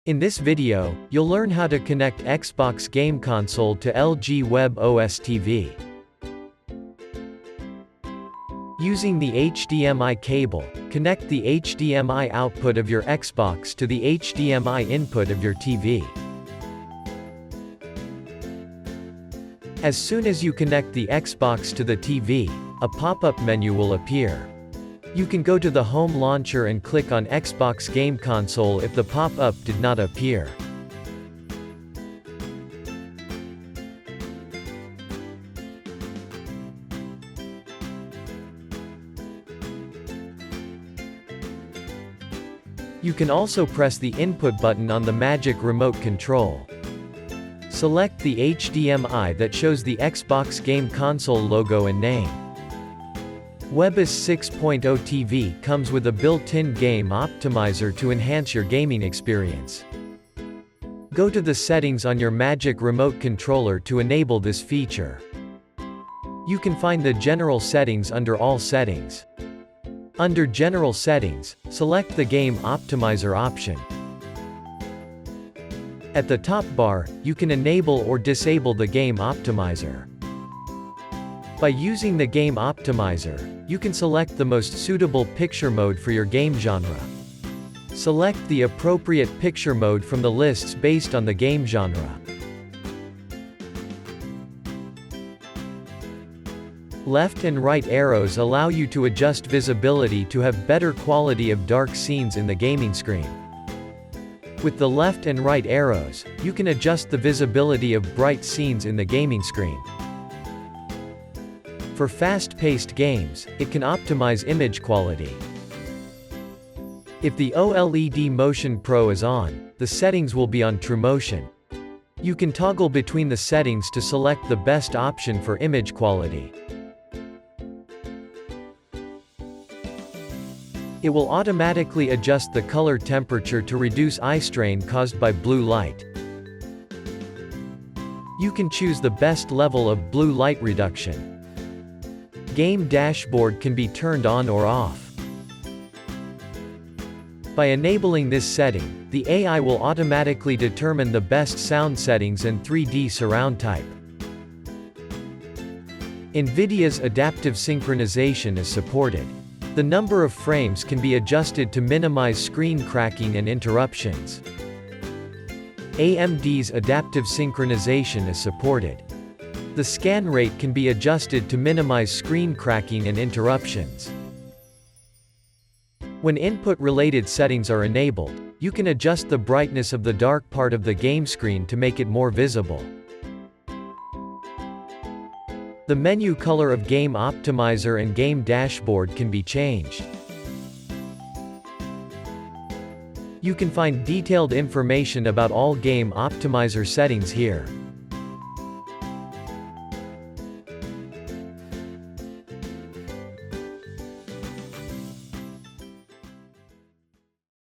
In this video, you'll learn how to connect Xbox game console to LG WebOS TV. Using the HDMI cable, connect the HDMI output of your Xbox to the HDMI input of your TV. As soon as you connect the Xbox to the TV, a pop-up menu will appear. You can go to the home launcher and click on Xbox game console if the pop-up did not appear. You can also press the input button on the Magic Remote Control. Select the HDMI that shows the Xbox game console logo and name. WebOS 6.0 TV comes with a built-in game optimizer to enhance your gaming experience. Go to the settings on your Magic Remote Controller to enable this feature. You can find the General settings under All Settings. Under General Settings, select the Game Optimizer option. At the top bar, you can enable or disable the Game Optimizer. By using the Game Optimizer, you can select the most suitable picture mode for your game genre. Select the appropriate picture mode from the lists based on the game genre. Left and right arrows allow you to adjust visibility to have better quality of dark scenes in the gaming screen. With the left and right arrows, you can adjust the visibility of bright scenes in the gaming screen. For fast-paced games, it can optimize image quality. If the OLED Motion Pro is on, the settings will be on True Motion. You can toggle between the settings to select the best option for image quality. It will automatically adjust the color temperature to reduce eye strain caused by blue light. You can choose the best level of blue light reduction. Game dashboard can be turned on or off. By enabling this setting, the AI will automatically determine the best sound settings and 3D surround type. NVIDIA's adaptive synchronization is supported. The number of frames can be adjusted to minimize screen cracking and interruptions. AMD's adaptive synchronization is supported. The scan rate can be adjusted to minimize screen cracking and interruptions. When input-related settings are enabled, you can adjust the brightness of the dark part of the game screen to make it more visible. The menu color of Game Optimizer and Game Dashboard can be changed. You can find detailed information about all Game Optimizer settings here.